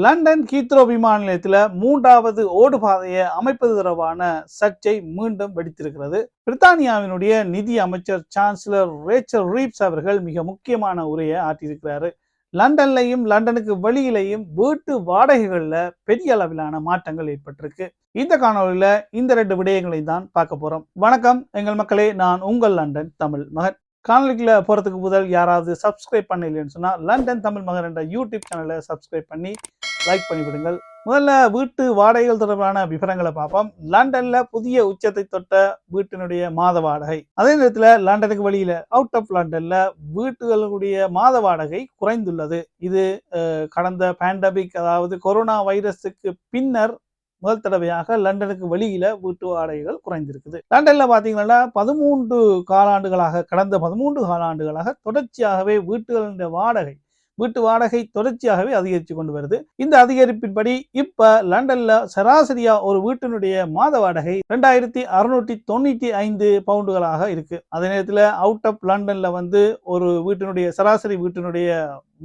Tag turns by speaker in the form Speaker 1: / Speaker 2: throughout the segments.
Speaker 1: London Heathrow விமான நிலையத்தில் மூன்றாவது ஓடுபாதையை அமைப்பது தொடர்பான சர்ச்சை மீண்டும் வெடித்திருக்கிறது. பிரித்தானியாவினுடைய நிதி அமைச்சர் சான்சலர் ரேச்சல் ரீப்ஸ் அவர்கள் மிக முக்கியமான உரையை ஆற்றியிருக்கிறாரு. லண்டன்லையும் லண்டனுக்கு வெளியிலையும் வீட்டு வாடகைகள்ல பெரிய அளவிலான மாற்றங்கள் ஏற்பட்டிருக்கு. இந்த காணொலியில இந்த 2 விடயங்களையும் தான் பார்க்க போறோம். வணக்கம் எங்கள் மக்களே, நான் உங்கள் லண்டன் தமிழ் மகன். காணொலிக்குள்ள போறதுக்கு முதல் யாராவது சப்ஸ்கிரைப் பண்ணலைன்னு சொன்னா லண்டன் தமிழ் மகன் என்ற யூடியூப் சேனலை சப்ஸ்கிரைப் பண்ணி லைக் பண்ணிவிடுங்கள். முதல்ல வீட்டு வாடகைகள் தொடர்பான விவரங்களை பார்ப்போம். லண்டன்ல புதிய உச்சத்தை தொட்ட வீட்டினுடைய மாத வாடகை, அதே நேரத்தில் லண்டனுக்கு வெளியில அவுட் ஆஃப் லண்டன்ல வீட்டுகளுடைய மாத வாடகை குறைந்துள்ளது. இது கடந்த பேண்டமிக், அதாவது கொரோனா வைரஸுக்கு பின்னர் முதல் தடவையாக லண்டனுக்கு வெளியில வீட்டு வாடகைகள் குறைந்திருக்குது. லண்டன்ல பாத்தீங்கன்னா 13 காலாண்டுகளாக கடந்த 13 காலாண்டுகளாக தொடர்ச்சியாகவே வீட்டு வாடகை தொடர்ச்சியாகவே அதிகரித்து கொண்டு வருது. இந்த அதிகரிப்பின்படி இப்ப லண்டன்ல சராசரியா ஒரு வீட்டினுடைய மாத வாடகை 2695 பவுண்டுகளாக இருக்கு. அதே நேரத்தில் அவுட் ஆஃப் லண்டன்ல ஒரு சராசரி வீட்டினுடைய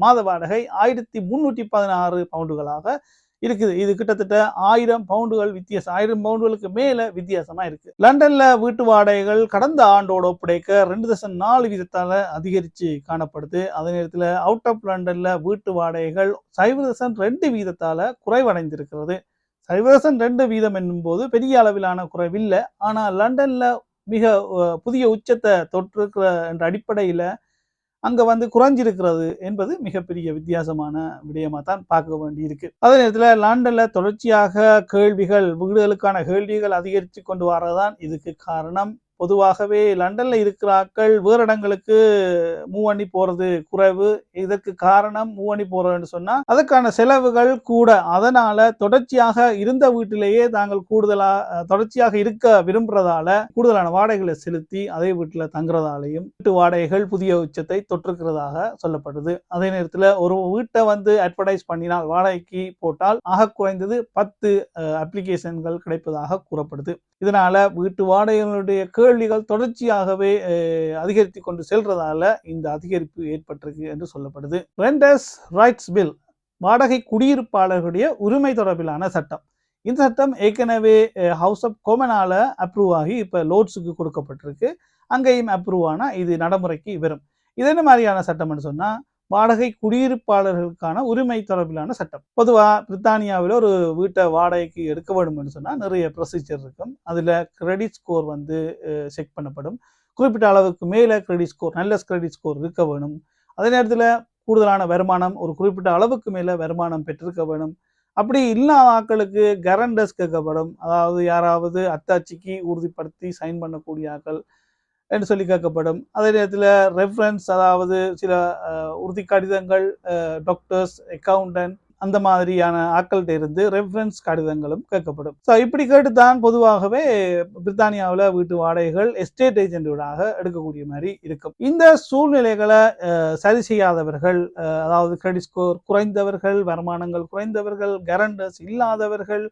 Speaker 1: மாத வாடகை 1316 பவுண்டுகளாக இருக்குது. இது கிட்டத்தட்ட 1000 பவுண்டுகள் வித்தியாசம், 1000 பவுண்டுகளுக்கு மேல வித்தியாசமா இருக்கு. லண்டன்ல வீட்டு வாடகைகள் கடந்த ஆண்டோட ஒப்படைக்க 2.4 வீதத்தால அதிகரிச்சு காணப்படுது. அதே நேரத்தில் அவுட் ஆஃப் லண்டன்ல வீட்டு வாடகைகள் 0.2 வீதத்தால குறைவடைந்திருக்கிறது. 0.2 வீதம் என்னும் போது பெரிய அளவிலான குறைவில்லை. ஆனா லண்டன்ல மிக புதிய உச்சத்தை தொற்றிருக்கிற என்ற அடிப்படையில அங்க குறைஞ்சிருக்கிறது என்பது மிகப்பெரிய வித்தியாசமான விடயமா தான் பார்க்க வேண்டி இருக்கு. அதே நேரத்தில் லண்டன்ல தொடர்ச்சியாக வீடுகளுக்கான கேள்விகள் அதிகரித்து கொண்டு வரதான் இதுக்கு காரணம். பொதுவாகவே லண்டன்ல இருக்கிறார்கள் வேறு இடங்களுக்கு மூவ் பண்ணி போறது குறைவு. இதற்கு காரணம் மூவ் பண்ணி போறதுன்னு சொன்னா அதற்கான செலவுகள் கூட. அதனால தொடர்ச்சியாக இருந்த வீட்டிலேயே தாங்கள் தொடர்ச்சியாக இருக்க விரும்புறதால கூடுதலான வாடகைகளை செலுத்தி அதே வீட்டுல தங்குறதாலையும் வீட்டு வாடகைகள் புதிய உச்சத்தை தொற்றுக்கிறதாக சொல்லப்படுது. அதே நேரத்தில் ஒரு வீட்டை அட்வர்டைஸ் பண்ணினால், வாடகைக்கு போட்டால் ஆக குறைந்தது 10 அப்ளிகேஷன்கள் கிடைப்பதாக கூறப்படுது. இதனால வீட்டு வாடகைகளுடைய கேள்விகள் தொடர்ச்சியாகவே அதிகரித்து கொண்டு செல்றதால இந்த அதிகரிப்பு ஏற்பட்டிருக்கு என்று சொல்லப்படுது. ரெண்டர்ஸ் ரைட்ஸ் பில், வாடகை குடியிருப்பாளர்களுடைய உரிமை தொடர்பிலான சட்டம். இந்த சட்டம் ஏற்கனவே ஹவுஸ் ஆஃப் காமனால அப்ரூவ் ஆகி இப்ப லோர்ட்ஸுக்கு கொடுக்கப்பட்டிருக்கு. அங்கேயும் அப்ரூவ் ஆனா இது நடைமுறைக்கு வரும். இது என்ன மாதிரியான சட்டம்னு சொன்னா, வாடகை குடியிருப்பாளர்களுக்கான உரிமை தொடர்பிலான சட்டம். பொதுவா பிரித்தானியாவில் ஒரு வீட்டை வாடகைக்கு எடுக்க வேண்டும் சொன்னா நிறைய ப்ரொசீஜர் இருக்கும். அதுல கிரெடிட் ஸ்கோர் செக் பண்ணப்படும். குறிப்பிட்ட அளவுக்கு மேல கிரெடிட் ஸ்கோர், நல்ல கிரெடிட் ஸ்கோர் இருக்க வேணும். அதே நேரத்தில் கூடுதலான வருமானம், ஒரு குறிப்பிட்ட அளவுக்கு மேல வருமானம் பெற்றிருக்க வேணும். அப்படி இல்லாத ஆட்களுக்கு கரண்டர்ஸ் கேட்கப்படும். அதாவது யாராவது அத்தாட்சிக்கு உறுதிப்படுத்தி சைன் பண்ணக்கூடிய ஆட்கள் என்று சொல்லி கேட்கப்படும். அதே நேரத்தில் ரெஃபரன்ஸ், அதாவது சில உறுதி கடிதங்கள், டாக்டர்ஸ், அக்கவுண்டன்ட் அந்த மாதிரியான ஆட்கள்கிட்ட இருந்து ரெஃபரன்ஸ் கடிதங்களும் கேட்கப்படும். ஸோ இப்படி கேட்டுத்தான் பொதுவாகவே பிரித்தானியாவில் வீட்டு வாடகைகள் எஸ்டேட் ஏஜென்ட்டோடாக எடுக்கக்கூடிய மாதிரி இருக்கும். இந்த சூழ்நிலைகளை சரி செய்யாதவர்கள், அதாவது கிரெடிட் ஸ்கோர் குறைந்தவர்கள், வருமானங்கள் குறைந்தவர்கள், கேரண்டர்ஸ் இல்லாதவர்கள்,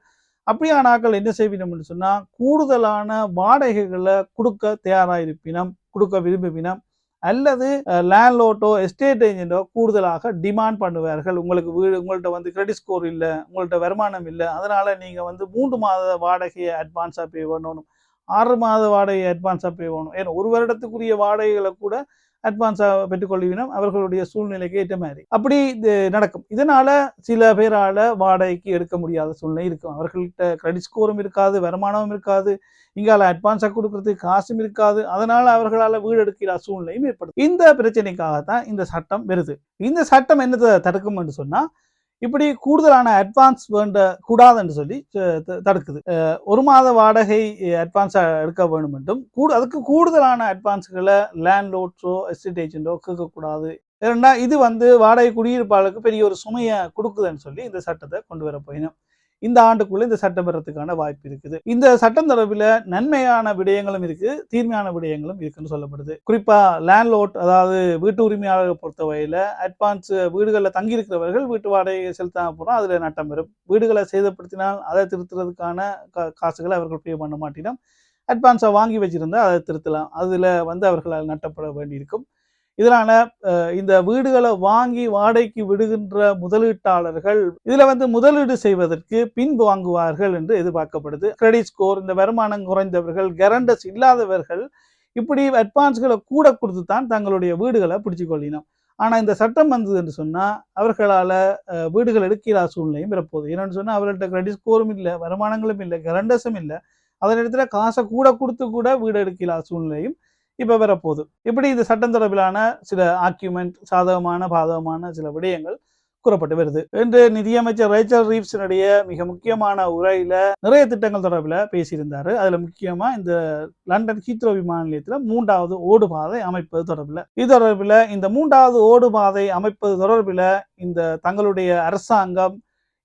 Speaker 1: அப்படியான ஆட்கள் என்ன செய்வினோம்னு சொன்னா கூடுதலான வாடகைகளை கொடுக்க தயாராயிருப்பினம், கொடுக்க விரும்பினம், அல்லது லேண்ட்லோட்டோ எஸ்டேட் ஏஜென்ட்டோ கூடுதலாக டிமாண்ட் பண்ணுவார்கள். உங்களுக்கு உங்கள்கிட்ட கிரெடிட் ஸ்கோர் இல்லை, உங்கள்கிட்ட வருமானம் இல்லை, அதனால நீங்க 3 மாத வாடகையை அட்வான்ஸா பே பண்ணணும், 6 மாத வாடகையை அட்வான்ஸா பே பண்ணணும். ஏன்னா ஒரு வருடத்துக்குரிய வாடகைகளை கூட அட்வான்ஸா பெற்றுக்கொள்வினோம் அவர்களுடைய சூழ்நிலைக்கு ஏற்ற மாதிரி. அப்படி நடக்கும். இதனால சில பேரால வாடகைக்கு எடுக்க முடியாத சூழ்நிலை இருக்கும். அவர்கள்ட்ட கிரெடிட் ஸ்கோரும் இருக்காது, வருமானமும் இருக்காது, இங்கால அட்வான்ஸா கொடுக்கறதுக்கு காசும் இருக்காது. அதனால அவர்களால் வீடு எடுக்கிற சூழ்நிலையும் ஏற்படும். இந்த பிரச்சனைக்காகத்தான் இந்த சட்டம் வருது. இந்த சட்டம் என்னத்தை தடுக்கும் என்று சொன்னா, இப்படி கூடுதலான அட்வான்ஸ் வேண்ட கூடாதுன்னு சொல்லி தடுக்குது. 1 மாத வாடகை அட்வான்ஸா எடுக்க வேண்டும் என்றும், அதுக்கு கூடுதலான அட்வான்ஸ்களை லேண்ட்லோட்ஸோ எஸ்டேட் ஏஜென்ட்டோ கேட்கக்கூடாது. ஏன்னா இது வாடகை குடியிருப்பாளருக்கு பெரிய ஒரு சுமையை கொடுக்குதுன்னு சொல்லி இந்த சட்டத்தை கொண்டு வர போயினோம். இந்த ஆண்டுக்குள்ள இந்த சட்டம் பெறத்துக்கான வாய்ப்பு இருக்குது. இந்த சட்டம் தொடர்பில் நன்மையான விடயங்களும் இருக்கு, தீர்மையான விடயங்களும் இருக்குன்னு சொல்லப்படுது. குறிப்பா லேண்ட்லோட், அதாவது வீட்டு உரிமையாளர்கள் பொறுத்தவரையில அட்வான்ஸ் வீடுகளில் தங்கியிருக்கிறவர்கள் வீட்டு வாடகை செலுத்தாம போறோம், அதுல நட்டம் வரும். வீடுகளை சேதப்படுத்தினால் அதை திருத்துறதுக்கான காசுகளை அவர்கள் பே பண்ண மாட்டினோம். அட்வான்ஸை வாங்கி வச்சிருந்தா அதை திருத்தலாம், அதுல அவர்களால் நட்டப்பட வேண்டியிருக்கும். இதனால இந்த வீடுகளை வாங்கி வாடகைக்கு விடுகின்ற முதலீட்டாளர்கள் இதுல முதலீடு செய்வதற்கு பின்பு வாங்குவார்கள் என்று எதிர்பார்க்கப்படுது. கிரெடிட் ஸ்கோர், இந்த வருமானம் குறைந்தவர்கள், கேரண்டர்ஸ் இல்லாதவர்கள் இப்படி அட்வான்ஸ்களை கூட கொடுத்து தான் தங்களுடைய வீடுகளை பிடிச்சு கொள்ளினோம். ஆனா இந்த சட்டம் வந்தது என்று சொன்னா அவர்களால வீடுகள் எடுக்கிற சூழ்நிலையும் வரப்போகுது. என்னன்னு சொன்னா அவர்கள்ட்ட கிரெடிட் ஸ்கோரும் இல்லை, வருமானங்களும் இல்லை, கேரண்டர்ஸும் இல்லை. அதே நேரத்தில் காசை கூட கொடுத்து கூட வீடு எடுக்கிற சூழ்நிலையும் இப்ப வரப்போகுது. இப்படி இந்த சட்டம் தொடர்பிலான சில ஆர்கியூமெண்ட், சாதகமான பாதகமான சில விடயங்கள் கூறப்பட்டு வருது என்று நிதியமைச்சர் ரேச்சல் ரீவ்ஸினுடைய மிக முக்கியமான உரையில நிறைய திட்டங்கள் தொடர்பில் பேசியிருந்தாரு. அதுல முக்கியமா இந்த லண்டன் ஹீத்ரோ விமான நிலையத்தில் 3வது ஓடுபாதை அமைப்பது தொடர்பில், இது தொடர்பில் இந்த 3வது ஓடுபாதை அமைப்பது தொடர்பில் இந்த தங்களுடைய அரசாங்கம்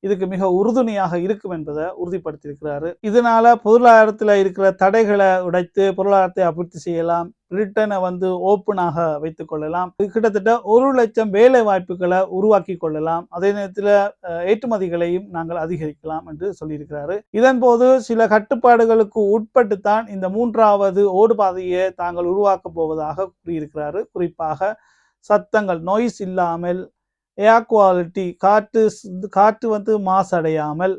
Speaker 1: இதுக்கு மிக உறுதுணையாக இருக்கும் என்பதை உறுதிப்படுத்தியிருக்கிறாரு. இதனால பொருளாதாரத்தில் இருக்கிற தடைகளை உடைத்து பொருளாதாரத்தை அபிவிருத்தி செய்யலாம், பிரிட்டனை ஓப்பனாக வைத்துக் கொள்ளலாம், கிட்டத்தட்ட 1 லட்சம் வேலை வாய்ப்புகளை உருவாக்கி கொள்ளலாம், அதே நேரத்தில் ஏற்றுமதிகளையும் நாங்கள் அதிகரிக்கலாம் என்று சொல்லியிருக்கிறாரு. இதன் போது சில கட்டுப்பாடுகளுக்கு உட்பட்டுத்தான் இந்த 3வது ஓடுபாதையை தாங்கள் உருவாக்க போவதாக கூறியிருக்கிறாரு. குறிப்பாக சத்தங்கள், நோய்ஸ் இல்லாமல், ஏர் குவாலிட்டி, காற்று மாசடையாமல்,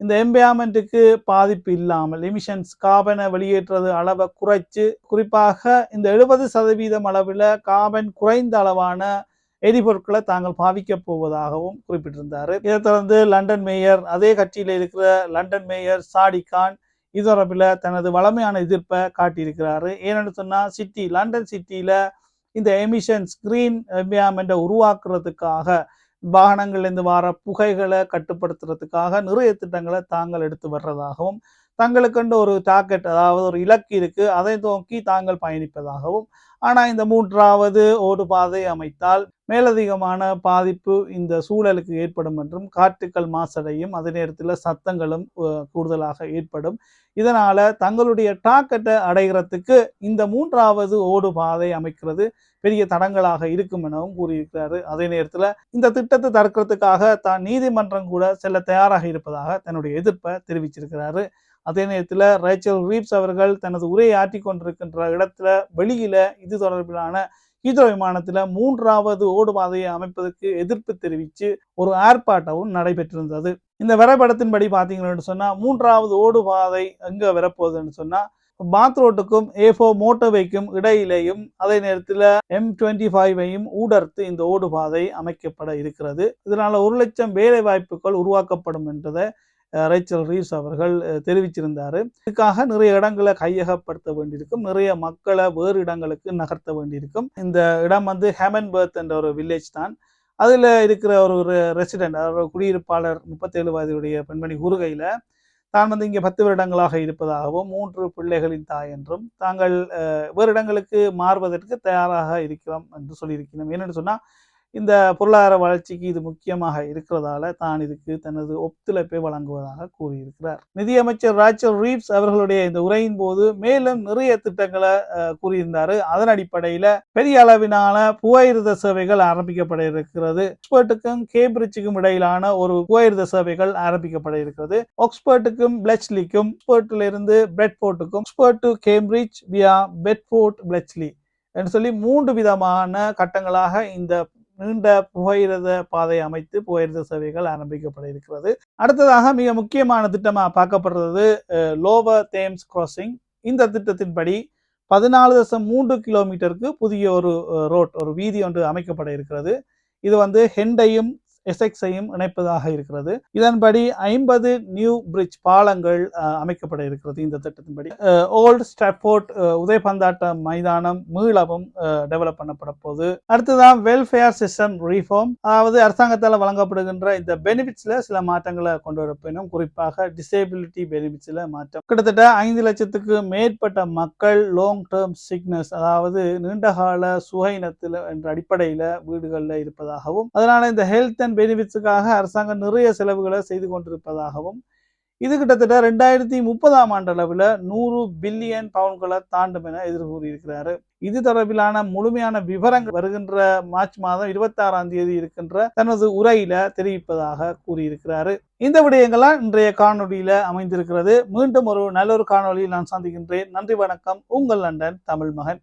Speaker 1: இந்த என்வைரன்மெண்ட்டுக்கு பாதிப்பு இல்லாமல், எமிஷன்ஸ், கார்பனை வெளியேற்றது அளவை குறைச்சு, குறிப்பாக இந்த 70% அளவில் கார்பன் குறைந்த அளவான எரிபொருட்களை தாங்கள் பாவிக்க போவதாகவும் குறிப்பிட்டிருந்தாரு. இதை தொடர்ந்து லண்டன் மேயர், அதே கட்சியில் இருக்கிற லண்டன் மேயர் சாடிக் கான் இது தொடர்பில் தனது வளமையான எதிர்ப்பை காட்டியிருக்கிறாரு. ஏன்னு சொன்னா லண்டன் சிட்டியில இந்த எமிஷன்ஸ், கிரீன் என்வைரன்மெண்ட்டை உருவாக்குறதுக்காக, வாகனங்கள்லேருந்து வர புகைகளை கட்டுப்படுத்துறதுக்காக நிறைய திட்டங்களை தாங்கள் எடுத்து வர்றதாகவும், தங்களுக்கென்று ஒரு டார்கெட், அதாவது ஒரு இலக்கு இருக்கு, அதை நோக்கி தாங்கள் பயணிப்பதாகவும், ஆனால் இந்த 3வது ஓடுபாதை அமைத்தால் மேலதிகமான பாதிப்பு இந்த சூழலுக்கு ஏற்படும் என்றும், காற்றுக்கள் மாசடையும், அதே நேரத்தில் சத்தங்களும் கூடுதலாக ஏற்படும். இதனால தங்களுடைய டார்கெட்டை அடைகிறதுக்கு இந்த 3வது ஓடுபாதை அமைக்கிறது பெரிய தடங்களாக இருக்கும் எனவும் கூறியிருக்கிறாரு. அதே நேரத்தில் இந்த திட்டத்தை தடுக்கிறதுக்காக தான் நீதிமன்றம் கூட செல்ல தயாராக இருப்பதாக தன்னுடைய எதிர்ப்பை தெரிவிச்சிருக்கிறாரு. அதே நேரத்தில் ரேச்சல் ரீவ்ஸ் அவர்கள் தனது உரையை ஆற்றி கொண்டிருக்கின்ற இடத்துல வெளியில இது தொடர்பிலான ஹீத்ரோ விமானத்தில் 3வது ஓடுபாதையை அமைப்பதற்கு எதிர்ப்பு தெரிவித்து ஒரு ஆர்ப்பாட்டமும் நடைபெற்றிருந்தது. இந்த வரைபடத்தின்படி பார்த்தீங்கன்னு சொன்னா 3வது ஓடுபாதை எங்க வரப்போகுதுன்னு சொன்னா பாத் ரோட்டுக்கும் A4 மோட்டோவேக்கும் இடையிலேயும், அதே நேரத்தில் M25ஐயும் ஊடர்த்து இந்த ஓடுபாதை அமைக்கப்பட இருக்கிறது. இதனால 1 லட்சம் வேலை வாய்ப்புகள் உருவாக்கப்படும் என்றதை ரேச்சல் ரீவ்ஸ் அவர்கள் தெரிவிச்சிருந்தாரு. இதுக்காக நிறைய இடங்களை கையகப்படுத்த வேண்டியிருக்கும், நிறைய மக்களை வேறு இடங்களுக்கு நகர்த்த வேண்டியிருக்கும். இந்த இடம் ஹேமன்பர்த் என்ற ஒரு வில்லேஜ் தான். அதுல இருக்கிற ஒரு ரெசிடென்ட், அதாவது குடியிருப்பாளர் 37 வயதுடைய பெண்மணி கூறுகையில தான் இங்கே 10 வருடங்களாக இருப்பதாகவும் 3 பிள்ளைகளின் தாய் என்றும் தாங்கள் வேறு இடங்களுக்கு மாறுவதற்கு தயாராக இருக்கிறோம் என்று சொல்லியிருக்கிறோம். என்னென்னு சொன்னா இந்த பொருளாதார வளர்ச்சிக்கு இது முக்கியமாக இருக்கிறதால தான் இதுக்கு தனது ஒத்துழைப்பை வழங்குவதாக கூறியிருக்கிறார். நிதியமைச்சர் ரேச்சல் ரீவ்ஸ் அவர்களுடைய இந்த உரையின் போது மேலும் நிறைய திட்டங்களை கூறியிருந்தாரு. அதன் அடிப்படையில பெரிய அளவிலான புகையிரத சேவைகள் ஆரம்பிக்கப்பட இருக்கிறது. ஆக்ஸ்போர்ட்டுக்கும் கேம்பிரிட்ஜுக்கும் இடையிலான ஒரு புகையிரத சேவைகள் ஆரம்பிக்கப்பட இருக்கிறது. ஆக்ஸ்போர்ட்டுக்கும் பிளெச்லிக்கும், ஆக்ஸ்போர்ட்டிலிருந்து பிரெட்ஃபோர்ட்டுக்கும், ஆக்ஸ்போர்ட் டு கேம்பிரிட்ஜ் வியா பெட்ஃபோர்ட் பிளெச்லி என்று சொல்லி 3 விதமான கட்டங்களாக இந்த நீண்ட புகையிரத பாதை அமைத்து புகையிரத சேவைகள் ஆரம்பிக்கப்பட இருக்கிறது. அடுத்ததாக மிக முக்கியமான திட்டமாக பார்க்கப்படுறது லோவர் தேம்ஸ் கிராசிங். இந்த திட்டத்தின்படி 14.3 கிலோமீட்டருக்கு புதிய ஒரு ரோட், ஒரு வீதி ஒன்று அமைக்கப்பட இருக்கிறது. இது ஹெண்டையும் எசெக்ஸையும் இணைப்பதாக இருக்கிறது. இதன்படி 50 நியூ பிரிட்ஜ், பாலங்கள் அமைக்கப்பட இருக்கிறது. இந்த திட்டத்தின்படி ஓல்ட் ஸ்டாட்ஃபோர்ட் உதைபந்தாட்ட மைதானம் மீளவும் டெவலப் பண்ணப்பட போகுது. அடுத்ததான் வெல்ஃபேர் சிஸ்டம் ரீஃபார்ம், அதாவது அரசாங்கத்தால் வழங்கப்படுகின்ற இந்த பெனிஃபிட்ஸ்ல சில மாற்றங்களை கொண்டு வரப்படும். குறிப்பாக டிசேபிலிட்டி பெனிஃபிட்ஸ்ல மாற்றம். கிட்டத்தட்ட 5 லட்சத்துக்கு மேற்பட்ட மக்கள் லாங் டேர்ம் சிக்னஸ், அதாவது நீண்டகால சுகையினத்தில் என்ற அடிப்படையில் வீடுகளில் இருப்பதாகவும், அதனால இந்த ஹெல்த் அண்ட் பெனிஃபிட்ஸுக்காக அரசாங்கம் நிறைய செலவுகளை செய்து கொண்டிருப்பதாகவும், இது கிட்டத்தட்ட 2030ஆம் ஆண்டு அளவில் 100 பில்லியன் பவுண்ட்களை தாண்டும் என எதிர்கூறியிருக்கிறாரு. இது தொடர்பிலான முழுமையான விவரங்கள் வருகின்ற மார்ச் மாதம் 26ஆம் தேதி இருக்கின்ற தனது உரையில தெரிவிப்பதாக கூறியிருக்கிறாரு. இந்த விடயங்கள்லாம் இன்றைய காணொலியில அமைந்திருக்கிறது. மீண்டும் ஒரு நல்லொரு காணொலியில் நான் சந்திக்கின்றேன். நன்றி, வணக்கம். உங்கள் லண்டன் தமிழ் மகன்.